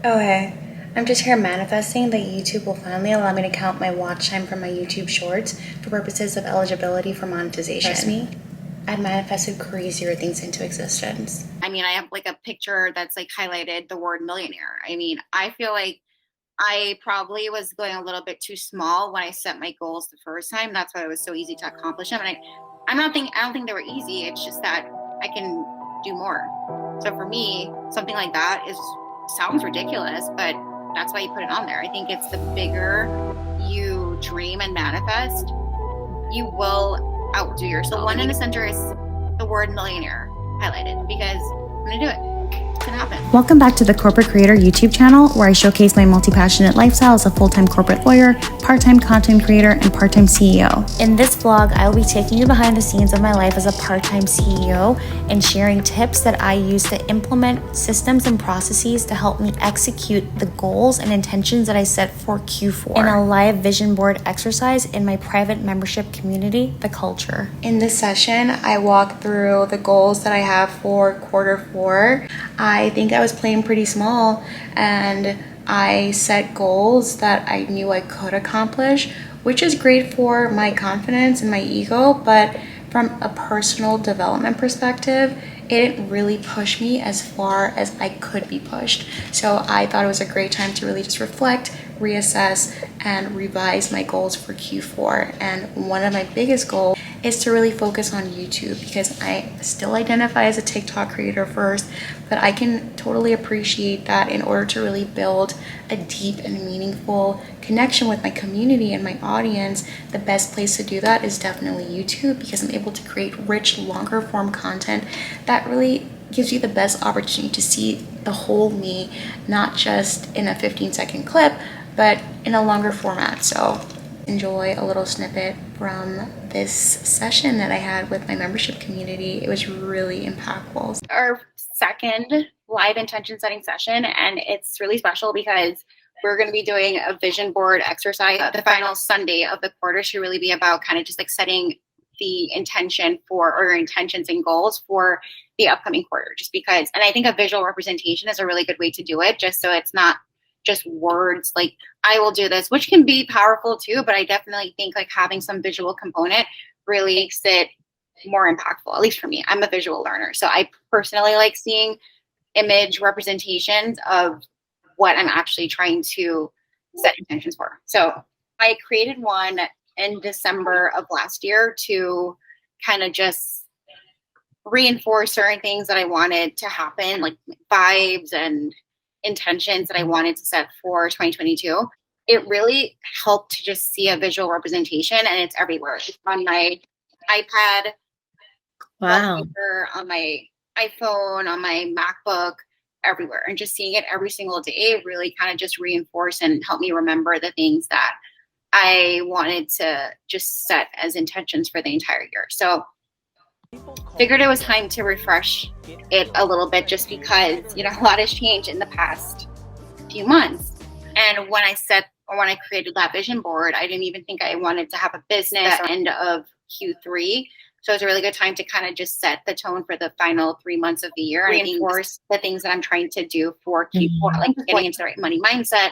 Oh, hey. I'm just here manifesting that YouTube will finally allow me to count my watch time from my YouTube shorts for purposes of eligibility for monetization. Trust me, I've manifested crazier things into existence. I mean, I have like a picture that's like highlighted the word millionaire. I mean, I feel like I probably was going a little bit too small when I set my goals the first time. That's why it was so easy to accomplish them. And I don't think they were easy. It's just that I can do more. So for me, something like that is sounds ridiculous, but that's why you put it on there. I think it's the bigger you dream and manifest, you will outdo yourself. The one in the center is the word millionaire highlighted because I'm gonna do it. It's gonna happen. Welcome back to the Corporate Creator YouTube channel, where I showcase my multi-passionate lifestyle as a full-time corporate lawyer, part-time content creator, and part-time CEO. In this vlog, I will be taking you behind the scenes of my life as a part-time CEO and sharing tips that I use to implement systems and processes to help me execute the goals and intentions that I set for Q4 in a live vision board exercise in my private membership community, The Culture. In this session, I walk through the goals that I have for Q4. I think I was playing pretty small, and I set goals that I knew I could accomplish, which is great for my confidence and my ego, but from a personal development perspective, it didn't really push me as far as I could be pushed. So I thought it was a great time to really just reflect, reassess, and revise my goals for Q4. And one of my biggest goals is to really focus on YouTube, because I still identify as a TikTok creator first, but I can totally appreciate that in order to really build a deep and meaningful connection with my community and my audience, the best place to do that is definitely YouTube, because I'm able to create rich, longer form content that really gives you the best opportunity to see the whole me, not just in a 15-second clip, but in a longer format. So enjoy a little snippet from this session that I had with my membership community. It was really impactful. Our second live intention setting session, and it's really special because we're going to be doing a vision board exercise. The final Sunday of the quarter should really be about kind of just like setting the intention for, or your intentions and goals for the upcoming quarter, just because, and I think a visual representation is a really good way to do it, just so it's not just words like I will do this, which can be powerful too, but I definitely think like having some visual component really makes it more impactful, at least for me. I'm a visual learner, so I personally like seeing image representations of what I'm actually trying to set intentions for. So I created one in December of last year to kind of just reinforce certain things that I wanted to happen, like vibes and intentions that I wanted to set for 2022. It really helped to just see a visual representation, and it's everywhere. It's on my iPad, Wow. on my iPhone, on my MacBook, everywhere. And just seeing it every single day really kind of just reinforce and help me remember the things that I wanted to just set as intentions for the entire year. So figured it was time to refresh it a little bit, just because, you know, a lot has changed in the past few months. And when I created that vision board, I didn't even think I wanted to have a business at the end of Q3. So it's a really good time to kind of just set the tone for the final 3 months of the year and reinforce the things that I'm trying to do for Q4, like getting into the right money mindset,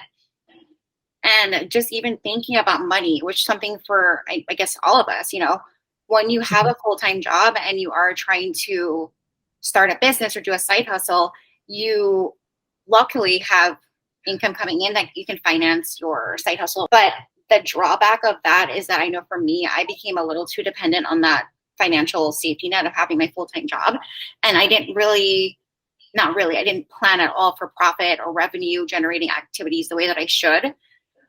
and just even thinking about money, which is something for, I guess, all of us, you know, when you have a full-time job and you are trying to start a business or do a side hustle, you luckily have income coming in that you can finance your side hustle. But the drawback of that is that I know for me, I became a little too dependent on that financial safety net of having my full-time job. And I didn't really, not really, I didn't plan at all for profit or revenue generating activities the way that I should.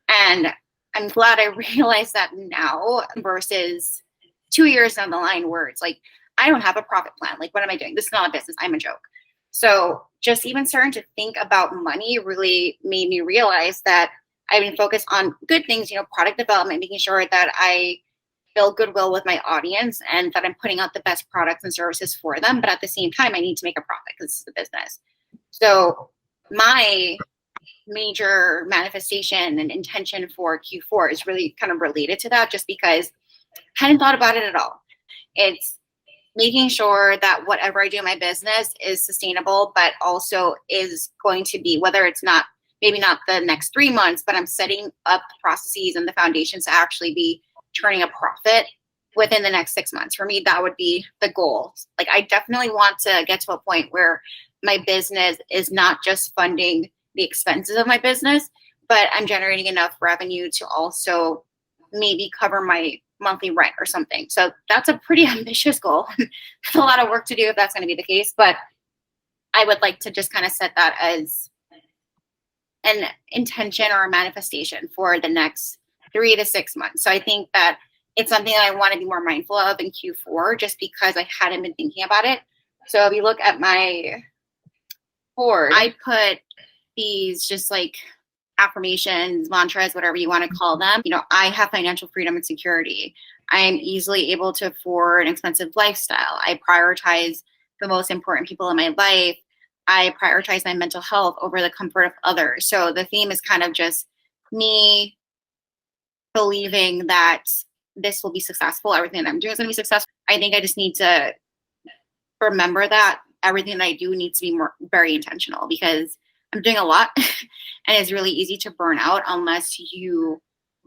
And I'm glad I realized that now versus 2 years down the line, where it's like, I don't have a profit plan. Like, what am I doing? This is not a business. I'm a joke. So just even starting to think about money really made me realize that I've been focused on good things, you know, product development, making sure that I build goodwill with my audience and that I'm putting out the best products and services for them. But at the same time, I need to make a profit because this is a business. So my major manifestation and intention for Q4 is really kind of related to that, just because I hadn't thought about it at all. It's making sure that whatever I do in my business is sustainable, but also is going to be, whether it's not maybe not the next 3 months, but I'm setting up the processes and the foundations to actually be turning a profit within the next 6 months. For me, that would be the goal. Like, I definitely want to get to a point where my business is not just funding the expenses of my business, but I'm generating enough revenue to also maybe cover my monthly rent or something. So that's a pretty ambitious goal. There's a lot of work to do if that's going to be the case, but I would like to just kind of set that as an intention or a manifestation for the next 3 to 6 months. So I think that it's something that I want to be more mindful of in Q4 just because I hadn't been thinking about it. So if you look at my board, I put these just like affirmations, mantras, whatever you want to call them. You know, I have financial freedom and security. I am easily able to afford an expensive lifestyle. I prioritize the most important people in my life. I prioritize my mental health over the comfort of others. So the theme is kind of just me believing that this will be successful. Everything that I'm doing is going to be successful. I think I just need to remember that everything that I do needs to be very intentional, because I'm doing a lot and it's really easy to burn out unless you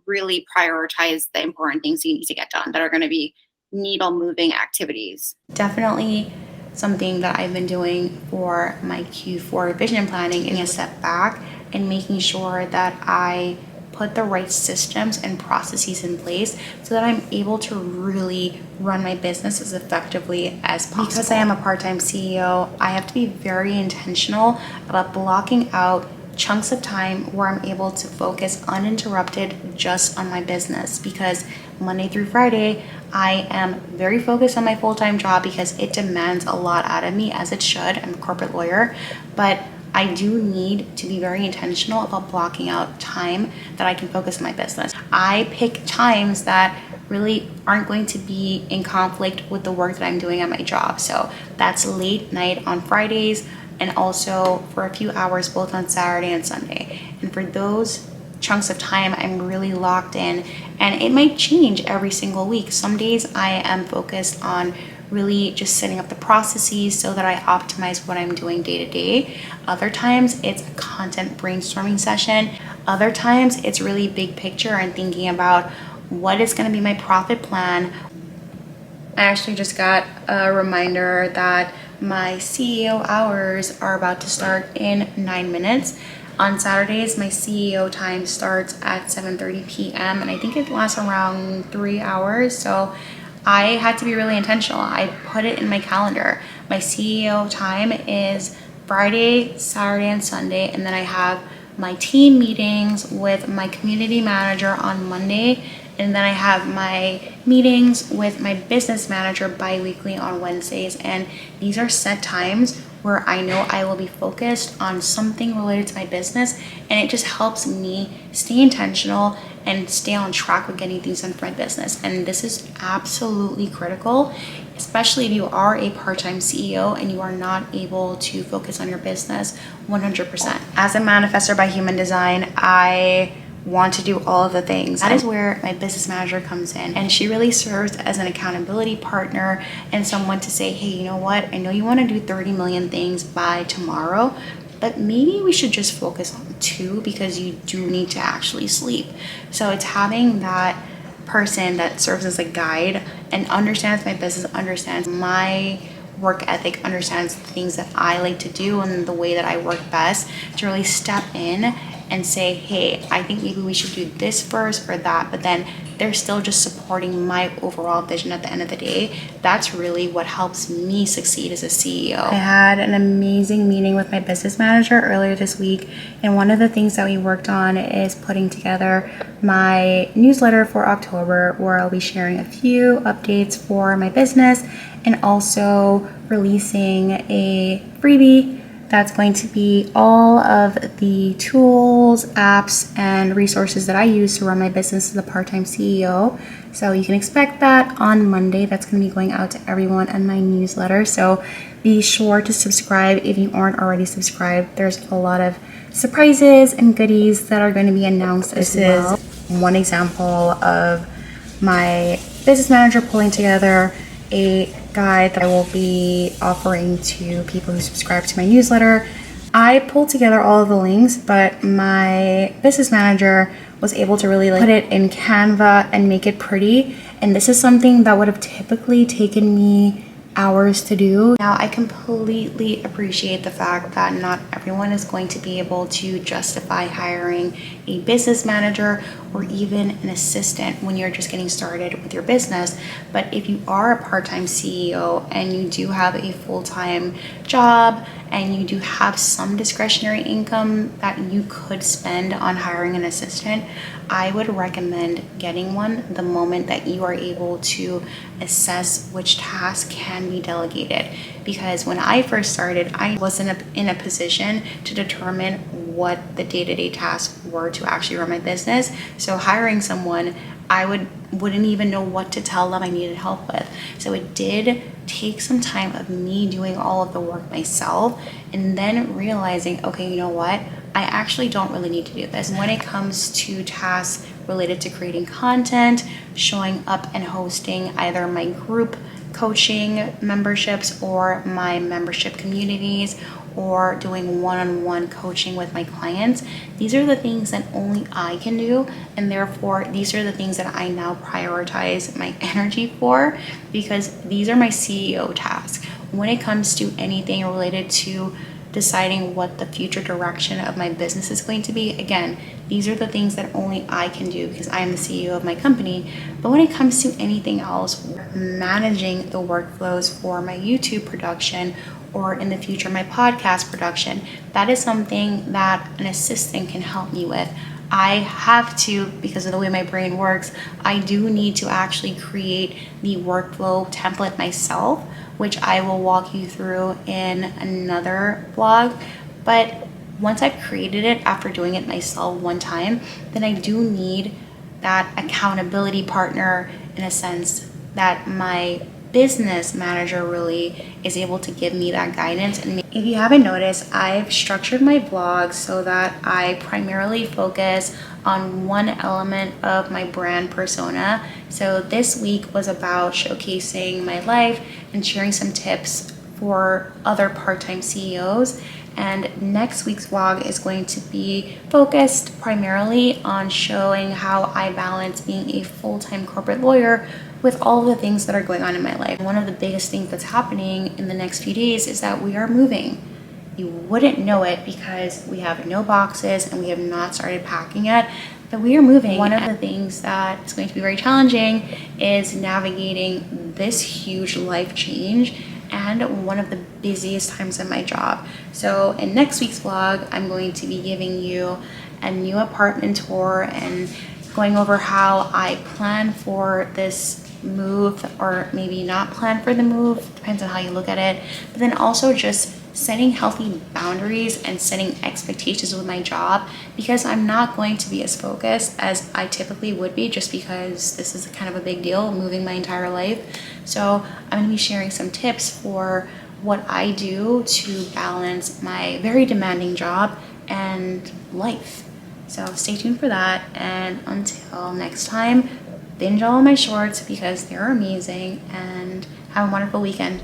really prioritize the important things you need to get done that are going to be needle moving activities. Definitely something that I've been doing for my Q4 vision planning is a step back and making sure that I put the right systems and processes in place so that I'm able to really run my business as effectively as possible. Because I am a part-time CEO, I have to be very intentional about blocking out chunks of time where I'm able to focus uninterrupted just on my business, because Monday through Friday, I am very focused on my full-time job because it demands a lot out of me, as it should. I'm a corporate lawyer, but I do need to be very intentional about blocking out time that I can focus on my business. I pick times that really aren't going to be in conflict with the work that I'm doing at my job. So that's late night on Fridays, and also for a few hours both on Saturday and Sunday. And for those chunks of time, I'm really locked in, and it might change every single week. Some days I am focused on really just setting up the processes so that I optimize what I'm doing day to day. Other times it's a content brainstorming session. Other times it's really big picture and thinking about what is going to be my profit plan. I actually just got a reminder that my CEO hours are about to start in 9 minutes. On Saturdays, my CEO time starts at 7:30 p.m. and I think it lasts around 3 hours. So I had to be really intentional. I put it in my calendar. My CEO time is Friday, Saturday, and Sunday, and then I have my team meetings with my community manager on Monday, and then I have my meetings with my business manager bi-weekly on Wednesdays. And these are set times where I know I will be focused on something related to my business, and it just helps me stay intentional and stay on track with getting things done for my business. And this is absolutely critical, especially if you are a part-time CEO and you are not able to focus on your business 100%. As a manifestor by human design, I want to do all of the things. That is where my business manager comes in, and she really serves as an accountability partner and someone to say, hey, you know what, I know you want to do 30 million things by tomorrow, but maybe we should just focus on 2 because you do need to actually sleep. So it's having that person that serves as a guide and understands my business, understands my work ethic, understands the things that I like to do and the way that I work best, to really step in and say, hey, I think maybe we should do this first or that, but then they're still just supporting my overall vision at the end of the day. That's really what helps me succeed as a CEO. I had an amazing meeting with my business manager earlier this week, and one of the things that we worked on is putting together my newsletter for October, where I'll be sharing a few updates for my business and also releasing a freebie that's going to be all of the tools, apps, and resources that I use to run my business as a part-time CEO. So you can expect that on Monday. That's going to be going out to everyone in my newsletter. So be sure to subscribe if you aren't already subscribed. There's a lot of surprises and goodies that are going to be announced as well. This is one example of my business manager pulling together a guide that I will be offering to people who subscribe to my newsletter. I pulled together all of the links, but my business manager was able to really put it in Canva and make it pretty. And this is something that would have typically taken me hours to do. Now, I completely appreciate the fact that not everyone is going to be able to justify hiring a business manager or even an assistant when you're just getting started with your business. But if you are a part-time CEO and you do have a full-time job and you do have some discretionary income that you could spend on hiring an assistant, I would recommend getting one the moment that you are able to assess which tasks can be delegated. Because when I first started, I wasn't in a position to determine what the day-to-day tasks were to actually run my business. So hiring someone, I wouldn't even know what to tell them I needed help with. So it did take some time of me doing all of the work myself and then realizing, okay, you know what? I actually don't really need to do this. When it comes to tasks related to creating content, showing up and hosting either my group coaching memberships or my membership communities, or doing one-on-one coaching with my clients, these are the things that only I can do, and therefore these are the things that I now prioritize my energy for, because these are my CEO tasks. When it comes to anything related to deciding what the future direction of my business is going to be, again, these are the things that only I can do because I am the CEO of my company. But when it comes to anything else, managing the workflows for my YouTube production or in the future my podcast production, that is something that an assistant can help me with. I have to, because of the way my brain works, I do need to actually create the workflow template myself, which I will walk you through in another vlog. But once I've created it after doing it myself one time, then I do need that accountability partner, in a sense that my business manager really is able to give me that guidance. And if you haven't noticed, I've structured my vlog so that I primarily focus on one element of my brand persona. So this week was about showcasing my life and sharing some tips for other part-time CEOs. And next week's vlog is going to be focused primarily on showing how I balance being a full-time corporate lawyer with all the things that are going on in my life. One of the biggest things that's happening in the next few days is that we are moving. You wouldn't know it because we have no boxes and we have not started packing yet, but we are moving. One of the things that is going to be very challenging is navigating this huge life change and one of the busiest times in my job. So in next week's vlog, I'm going to be giving you a new apartment tour and going over how I plan for this move, or maybe not plan for the move, depends on how you look at it, but then also just setting healthy boundaries and setting expectations with my job, because I'm not going to be as focused as I typically would be, just because this is kind of a big deal, moving my entire life. So I'm going to be sharing some tips for what I do to balance my very demanding job and life. So stay tuned for that, and until next time, binge all of my shorts because they're amazing, and have a wonderful weekend.